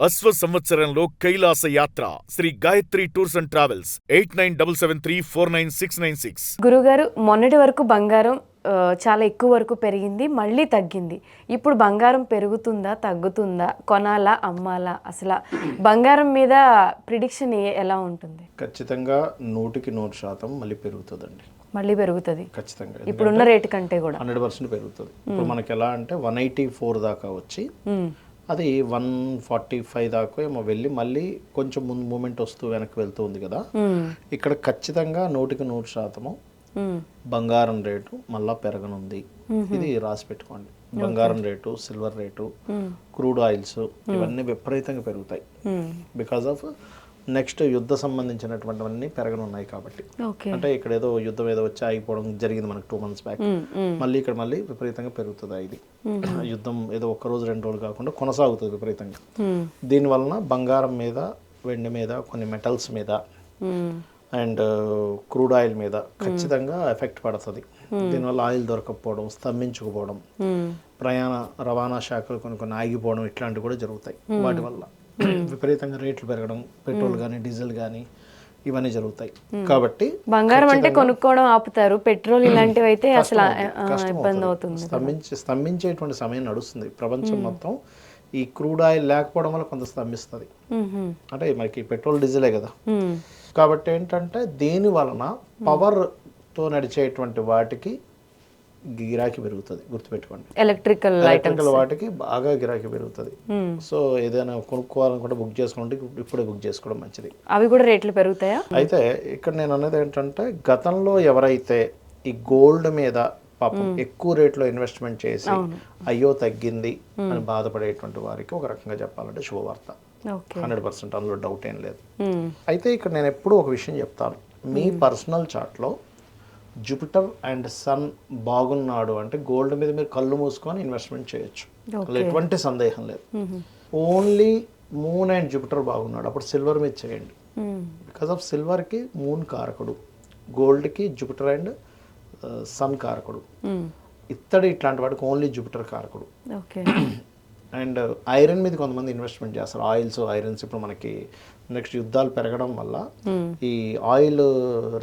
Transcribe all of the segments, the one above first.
అశ్వ సంవత్సరంలో కైలాస యాత్ర Shri Gayatri tours and travels 8977349696. గురుగారు, మొన్నటి వరకు బంగారం చాలా ఎక్కువ వరకు పెరిగింది, మళ్ళీ తగ్గింది. ఇప్పుడు బంగారం పెరుగుతుందా, తగ్గుతుందా, కొనాలా, అమ్మాలా? అసలు బంగారం మీద ప్రిడిక్షన్ ఎలా ఉంటుంది? ఖచ్చితంగా 100% మళ్ళీ పెరుగుతుందండి. మళ్ళీ పెరుగుతుంది ఖచ్చితంగా. ఇప్పుడున్న రేటు కంటే కూడా 100% పెరుగుతుంది. ఇప్పుడు మనకి ఎలా అంటే 184 దాకా వచ్చి అది 145 దాకా ఏమో వెళ్ళి మళ్ళీ కొంచెం ముందు మూమెంట్ వస్తూ వెనక్కి వెళ్తూ ఉంది కదా. ఇక్కడ ఖచ్చితంగా 100% బంగారం రేటు మళ్ళా పెరగనుంది. ఇది రాసి పెట్టుకోండి. బంగారం rate, silver rate, crude oils ఇవన్నీ విపరీతంగా పెరుగుతాయి. బికాస్ ఆఫ్ నెక్స్ట్ యుద్ధ సంబంధించినటువంటివన్నీ పెరగనున్నాయి కాబట్టి. అంటే ఇక్కడ ఏదో యుద్ధం ఏదో వచ్చి ఆగిపోవడం జరిగింది మనకు 2 months బ్యాక్. మళ్ళీ ఇక్కడ మళ్ళీ విపరీతంగా పెరుగుతుంది. ఇది యుద్ధం ఏదో 1 రోజు 2 రోజులు కాకుండా కొనసాగుతుంది విపరీతంగా. దీనివలన బంగారం మీద, వెండి మీద, కొన్ని మెటల్స్ మీద అండ్ క్రూడ్ ఆయిల్ మీద ఖచ్చితంగా ఎఫెక్ట్ పడుతుంది. దీనివల్ల ఆయిల్ దొరకకపోవడం, స్తంభించుకుపోవడం, రవాణా శాఖలు కొన్ని ఆగిపోవడం ఇట్లాంటివి కూడా జరుగుతాయి. వాటి వల్ల విపరీతంగా రేట్లు పెరగడం, పెట్రోల్ కానీ డీజిల్ కానీ ఇవన్నీ జరుగుతాయి. కాబట్టి బంగారం అంటే కొనుక్కోవడం ఆపుతారు, పెట్రోల్ ఇలాంటివి అయితే అసలు ఇబ్బంది అవుతుంది. స్తంభించేటువంటి సమయం నడుస్తుంది ప్రపంచం మొత్తం. ఈ క్రూడ్ ఆయిల్ లేకపోవడం వల్ల కొంత స్తంభిస్తుంది. అంటే మనకి పెట్రోల్ డీజిలే కదా. కాబట్టి ఏంటంటే దీని వలన పవర్తో నడిచేటువంటి వాటికి గిరాకీ పెరుగుతుంది. గుర్తుపెట్టుకోండి, ఎలక్ట్రికల్ వాటికి బాగా గిరాకీ పెరుగుతుంది. సో ఏదైనా కొనుక్కోవాలనుకుంటే బుక్ చేసుకుంటే ఇప్పుడే బుక్ చేసుకోవడం మంచిది. అవి కూడా రేట్లు పెరుగుతాయా? అయితే ఇక్కడ నేను అనేది ఏంటంటే, గతంలో ఎవరైతే ఈ గోల్డ్ మీద పాపం ఎక్కువ రేట్లో ఇన్వెస్ట్మెంట్ చేసి అయ్యో తగ్గింది అని బాధపడేటువంటి వారికి ఒక రకంగా చెప్పాలంటే శుభవార్త. 100% అందులో డౌట్ ఏం లేదు. అయితే ఇక్కడ నేను ఎప్పుడూ ఒక విషయం చెప్తాను. మీ పర్సనల్ చార్ట్లో జూపిటర్ అండ్ సన్ బాగున్నాడు అంటే గోల్డ్ మీద మీరు కళ్ళు మూసుకొని ఇన్వెస్ట్మెంట్ చేయొచ్చు, ఎటువంటి సందేహం లేదు. ఓన్లీ మూన్ అండ్ జూపిటర్ బాగున్నాడు అప్పుడు సిల్వర్ మీద చేయండి. బికాస్ ఆఫ్ సిల్వర్కి మూన్ కారకుడు, గోల్డ్కి జూపిటర్ అండ్ సన్ కారకుడు, ఇత్తడి ఇట్లాంటి వాటికి ఓన్లీ జూపిటర్ కారకుడు. అండ్ ఐరన్ మీద కొంతమంది ఇన్వెస్ట్మెంట్ చేస్తారు, ఆయిల్స్, ఐరన్స్. ఇప్పుడు మనకి నెక్స్ట్ యుద్ధాలు పెరగడం వల్ల ఈ ఆయిల్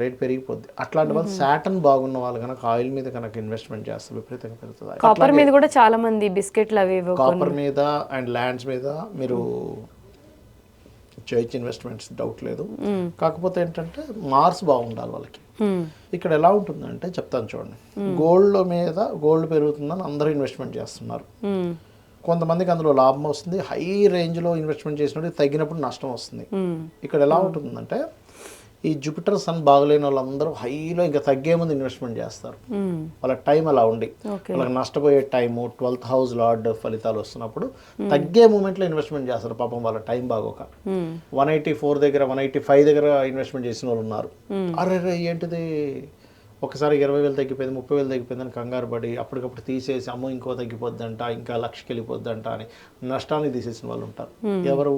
రేట్ పెరిగిపోద్ది. అట్లాంటి వాళ్ళు సాటర్న్ బాగున్న వాళ్ళు కనుక ఆయిల్ మీద కనుక ఇన్వెస్ట్మెంట్ చేస్తారు విపరీతంగా పెరుగుతుంది. కాపర్ మీద కూడా చాలా మంది బిస్కెట్లు అవి కాపర్ మీద అండ్ ల్యాండ్స్ మీద మీరు చేయొచ్చు ఇన్వెస్ట్మెంట్స్, డౌట్ లేదు. కాకపోతే ఏంటంటే మార్స్ బాగుండాలి వాళ్ళకి. ఇక్కడ ఎలా ఉంటుందంటే చెప్తాను చూడండి. గోల్డ్ మీద గోల్డ్ పెరుగుతుందని అందరూ ఇన్వెస్ట్మెంట్ చేస్తున్నారు. కొంతమందికి అందులో లాభం వస్తుంది, హై రేంజ్లో ఇన్వెస్ట్మెంట్ చేసినప్పుడు తగ్గినప్పుడు నష్టం వస్తుంది. ఇక్కడ ఎలా ఉంటుందంటే ఈ జూపిటర్ సన్ బాగలేని వాళ్ళందరూ హైలో ఇంకా తగ్గే ముందు ఇన్వెస్ట్మెంట్ చేస్తారు. వాళ్ళ టైం అలా ఉండి వాళ్ళకి నష్టపోయే టైము 12th house లార్డ్ ఫలితాలు వస్తున్నప్పుడు తగ్గే మూమెంట్లో ఇన్వెస్ట్మెంట్ చేస్తారు. పాపం వాళ్ళ టైం బాగోక 184 దగ్గర 185 దగ్గర ఇన్వెస్ట్మెంట్ చేసిన వాళ్ళు ఉన్నారు. అరే ఏంటిది ఒకసారి 20,000 తగ్గిపోయింది, 30,000 తగ్గిపోయిందని కంగారు పడి అప్పటికప్పుడు తీసేసి అమ్మో ఇంకో తగ్గిపోద్దంట, ఇంకా 1,00,000కి వెళ్ళిపోద్దంట అని నష్టాన్ని తీసేసిన వాళ్ళు ఉంటారు. ఎవరు?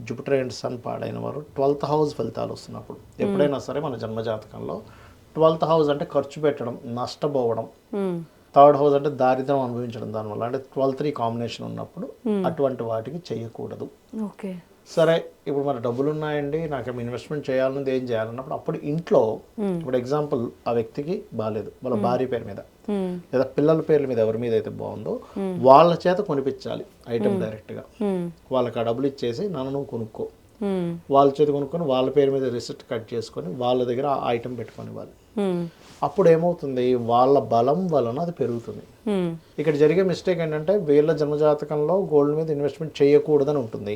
జూపిటర్ అండ్ సన్ పాడైన వారు 12th house ఫలితాలు వస్తున్నప్పుడు. ఎప్పుడైనా సరే మన జన్మజాతకంలో 12th house అంటే ఖర్చు పెట్టడం, నష్టపోవడం, 3rd house అంటే దారిద్రం అనుభవించడం. దానివల్ల అంటే 12-3 కాంబినేషన్ ఉన్నప్పుడు అటువంటి వాటికి చేయకూడదు. సరే ఇప్పుడు మన డబ్బులు ఉన్నాయండి, నాకేమో ఇన్వెస్ట్మెంట్ చేయాలన్నది, ఏం చేయాలన్నప్పుడు అప్పుడు ఇంట్లో ఇప్పుడు ఎగ్జాంపుల్ ఆ వ్యక్తికి బాగాలేదు, వాళ్ళ భార్య పేరు మీద లేదా పిల్లల పేర్ల మీద ఎవరి మీద అయితే బాగుందో వాళ్ళ చేత కొనిపించాలి ఐటమ్ డైరెక్ట్గా. వాళ్ళకి ఆ డబ్బులు ఇచ్చేసి నన్ను కొనుక్కో, వాళ్ళ చేత కొనుక్కొని వాళ్ళ పేరు మీద రిసిప్ట్ కట్ చేసుకొని వాళ్ళ దగ్గర ఆ ఐటమ్ పెట్టుకొని ఇవ్వాలి. అప్పుడు ఏమవుతుంది, వాళ్ళ బలం వలన అది పెరుగుతుంది. ఇక్కడ జరిగే మిస్టేక్ ఏంటంటే వీళ్ళ జన్మజాతకంలో గోల్డ్ మీద ఇన్వెస్ట్మెంట్ చేయకూడదని ఉంటుంది,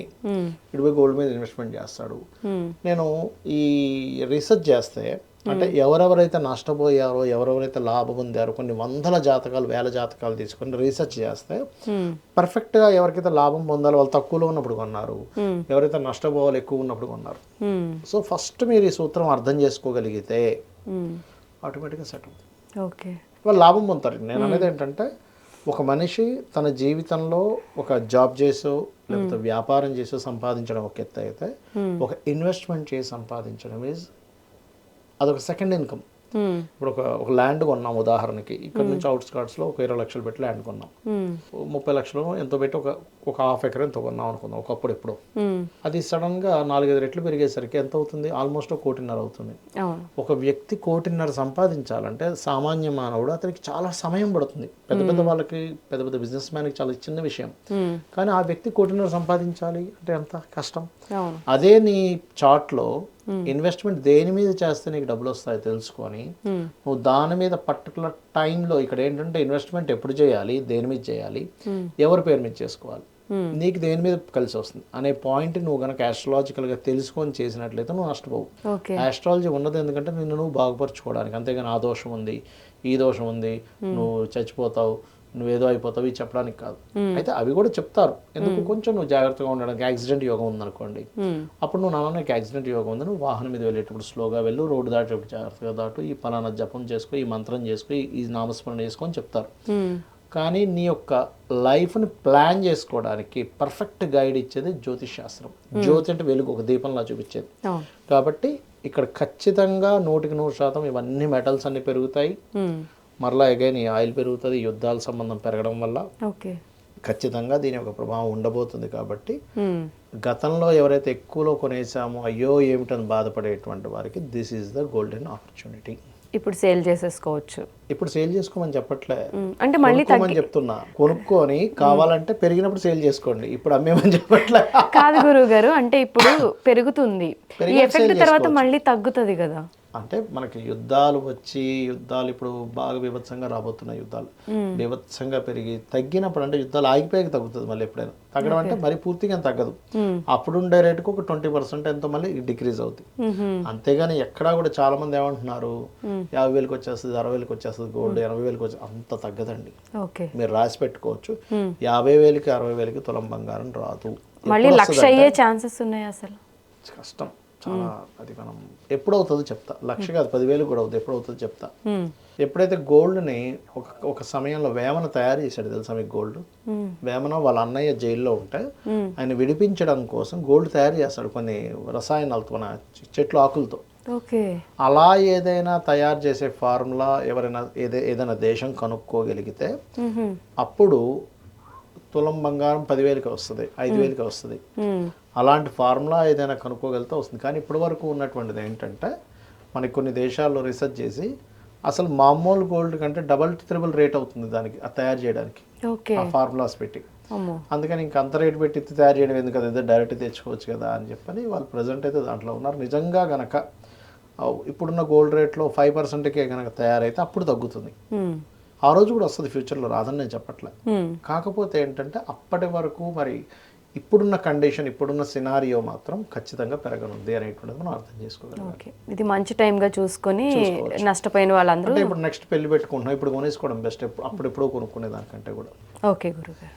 ఇటు పోయి గోల్డ్ మీద ఇన్వెస్ట్మెంట్ చేస్తాడు. నేను ఈ రీసెర్చ్ చేస్తే అంటే ఎవరెవరైతే నష్టపోయారో, ఎవరెవరైతే లాభం పొందారో, కొన్ని 100 జాతకాలు 1000 జాతకాలు తీసుకొని రీసెర్చ్ చేస్తే పర్ఫెక్ట్గా ఎవరికైతే లాభం పొందాలో వాళ్ళు తక్కువలో ఉన్నప్పుడు కొన్నారు, ఎవరైతే నష్టపోవాలో ఎక్కువ ఉన్నప్పుడు కొన్నారు. సో ఫస్ట్ మీరు ఈ సూత్రం అర్థం చేసుకోగలిగితే ఆటోమేటిక్గా సెట్ అవుతుంది, వాళ్ళు లాభం పొందుతారు. నేను అనేది ఏంటంటే ఒక మనిషి తన జీవితంలో ఒక జాబ్ చేసో లేకపోతే వ్యాపారం చేసో సంపాదించడం ఒక ఎత్తు అయితే, ఒక ఇన్వెస్ట్మెంట్ చేసి సంపాదించడం అదొక సెకండ్ ఇన్కమ్. ఇప్పుడు ఒక ల్యాండ్ కొన్నాం ఉదాహరణకి, ఇక్కడ నుంచి అవుట్స్కర్ట్స్లో ఒక 20 లక్షలు పెట్టి ల్యాండ్ కొన్నాం. 30 లక్షలు ఎంతో పెట్టి ఒక హాఫ్ ఎకర్ ఎంతో కొన్నాం అనుకుందాం ఒకప్పుడు ఎప్పుడు. అది సడన్గా 4-5 రెట్లు పెరిగేసరికి ఎంత అవుతుంది? ఆల్మోస్ట్ 1.5 కోటి అవుతుంది. ఒక వ్యక్తి 1.5 కోటి సంపాదించాలంటే సామాన్య మానవుడు అతనికి చాలా సమయం పడుతుంది. పెద్ద పెద్ద వాళ్ళకి, పెద్ద పెద్ద బిజినెస్ మ్యాన్కి చాలా చిన్న విషయం. కానీ ఆ వ్యక్తి 1.5 కోటి సంపాదించాలి అంటే ఎంత కష్టం. అదే నీ చార్ట్లో ఇన్వెస్ట్మెంట్ దేని మీద చేస్తే నీకు డబ్బులు వస్తాయో తెలుసుకొని నువ్వు దాని మీద పర్టికులర్ టైంలో, ఇక్కడ ఏంటంటే ఇన్వెస్ట్మెంట్ ఎప్పుడు చేయాలి, దేని మీద చేయాలి, ఎవరి పేరు మీద చేసుకోవాలి, నీకు దేని మీద కలిసి వస్తుంది అనే పాయింట్ నువ్వు కనుక ఆస్ట్రాలజికల్గా తెలుసుకొని చేసినట్లయితే నువ్వు నష్టపోవు. ఆస్ట్రాలజీ ఉన్నది ఎందుకంటే నిన్ను నువ్వు బాగుపరచుకోవడానికి, అంతేగాని ఆ దోషం ఉంది, ఈ దోషం ఉంది, నువ్వు చచ్చిపోతావు, నువ్వేదో అయిపోతావు, ఇది చెప్పడానికి కాదు. అయితే అవి కూడా చెప్తారు, ఎందుకు కొంచెం నువ్వు జాగ్రత్తగా ఉండడానికి. యాక్సిడెంట్ యోగం ఉందనుకోండి, అప్పుడు నువ్వు నాన్న నీకు యాక్సిడెంట్ యోగం ఉంది, నువ్వు వాహనం మీద వెళ్ళేటప్పుడు స్లోగా వెళ్ళు, రోడ్డు దాటేటప్పుడు జాగ్రత్తగా దాటు, ఈ పలానా జపం చేసుకో, ఈ మంత్రం చేసుకో, ఈ నామస్మరణ చేసుకొని చెప్తారు. కానీ నీ యొక్క లైఫ్ని ప్లాన్ చేసుకోవడానికి పర్ఫెక్ట్ గైడ్ ఇచ్చేది జ్యోతిష్ శాస్త్రం. జ్యోతి అంటే వెలుగు, ఒక దీపంలా చూపించేది. కాబట్టి ఇక్కడ ఖచ్చితంగా 100% ఇవన్నీ మెటల్స్ అన్ని పెరుగుతాయి. మరలా అగైన్ ఈ ఆయిల్ పెరుగుతుంది, యుద్ధాల సంబంధం పెరగడం వల్ల ఖచ్చితంగా దీని యొక్క ప్రభావం ఉండబోతుంది. కాబట్టి గతంలో ఎవరైతే ఎక్కువలో కొనేసామో అయ్యో ఏమిటని బాధపడేటువంటి వారికి this is the golden opportunity. ఇప్పుడు సేల్ చేసేసుకోవచ్చు. ఇప్పుడు సేల్ చేసుకోమని చెప్పట్లే, అంటే మళ్ళీ చెప్తున్నా. కొనుక్కొని కావాలంటే పెరిగినప్పుడు సేల్ చేసుకోండి, ఇప్పుడు అమ్మేమని చెప్పట్లే. కాదు గురువు గారు, అంటే ఇప్పుడు పెరుగుతుంది, ఈ ఎఫెక్ట్ తర్వాత మళ్ళీ తగ్గుతుంది కదా. అంటే మనకి యుద్ధాలు ఇప్పుడు బాగా బీభత్సంగా రాబోతున్నాయి. యుద్ధాలు బీభత్సంగా పెరిగి తగ్గినప్పుడు, అంటే యుద్ధాలు ఆగిపోయాక తగ్గుతుంది. మళ్ళీ ఎప్పుడైనా తగ్గడం అంటే మరి పూర్తిగా తగ్గదు. అప్పుడుండే రేటుకు ఒక 20% ఎంతో మళ్ళీ డిక్రీజ్ అవుతుంది. అంతేగాని ఎక్కడా కూడా చాలా మంది ఏమంటున్నారు 50,000 వచ్చేస్తుంది, 60,000 వచ్చేస్తుంది గోల్డ్, 80,000 వచ్చేస్తుంది, అంత తగ్గదండి. మీరు రాసి పెట్టుకోవచ్చు, 50,000కి 60,000కి తులం బంగారం రాదు. మళ్ళీ 1,00,000 అయ్యే ఛాన్సెస్ ఉన్నాయి. అసలు కష్టం చాలా. అది మనం ఎప్పుడవుతుందో చెప్తా. 1,00,000 కాదు, 10,000 కూడా అవుతుంది. ఎప్పుడవుతుందో చెప్తా. ఎప్పుడైతే గోల్డ్ని ఒక సమయంలో వేమన తయారు చేశాడు తెలుసా మీకు? గోల్డ్ వేమన వాళ్ళ అన్నయ్య జైల్లో ఉంటే ఆయన విడిపించడం కోసం గోల్డ్ తయారు చేస్తాడు కొన్ని రసాయనాలతో, చెట్లు ఆకులతో. అలా ఏదైనా తయారు చేసే ఫార్ములా ఎవరైనా ఏదైనా దేశం కనుక్కోగలిగితే అప్పుడు తులం బంగారం 10,000కి వస్తుంది, 5,000కి వస్తుంది. అలాంటి ఫార్ములా ఏదైనా కనుక్కోగలిగితే వస్తుంది. కానీ ఇప్పటి వరకు ఉన్నటువంటిది ఏంటంటే మనకి కొన్ని దేశాల్లో రీసెర్చ్ చేసి అసలు మామూలు గోల్డ్ కంటే డబల్ ట్రిపుల్ రేట్ అవుతుంది దానికి తయారు చేయడానికి, ఆ ఫార్ములాస్ పెట్టి. అందుకని ఇంక అంత రేటు పెట్టి తయారు చేయడం ఎందుకు, అదే డైరెక్ట్ తెచ్చుకోవచ్చు కదా అని చెప్పని వాళ్ళు ప్రజెంట్ అయితే దాంట్లో ఉన్నారు. నిజంగా గనక ఇప్పుడున్న గోల్డ్ రేట్లో 5%కే కనుక తయారైతే అప్పుడు తగ్గుతుంది. ఆ రోజు కూడా వస్తుంది, ఫ్యూచర్లో రాదని నేను చెప్పట్లే. కాకపోతే ఏంటంటే అప్పటి వరకు మరి ఇప్పుడున్న కండిషన్, ఇప్పుడున్న సినారియో మాత్రం ఖచ్చితంగా పెరగనుంది అనేటువంటిది మనం అర్థం చేసుకోగలం. ఇది మంచి టైంగా చూసుకొని నష్టపోయిన వాళ్ళందరూ, అంటే ఇప్పుడు నెక్స్ట్ పెళ్లి పెట్టుకుంటున్నాం, ఇప్పుడు కొనేసుకోవడం బెస్ట్, అప్పుడు ఎప్పుడో కొనుక్కునే దానికంటే కూడా. ఓకే గురుగారు.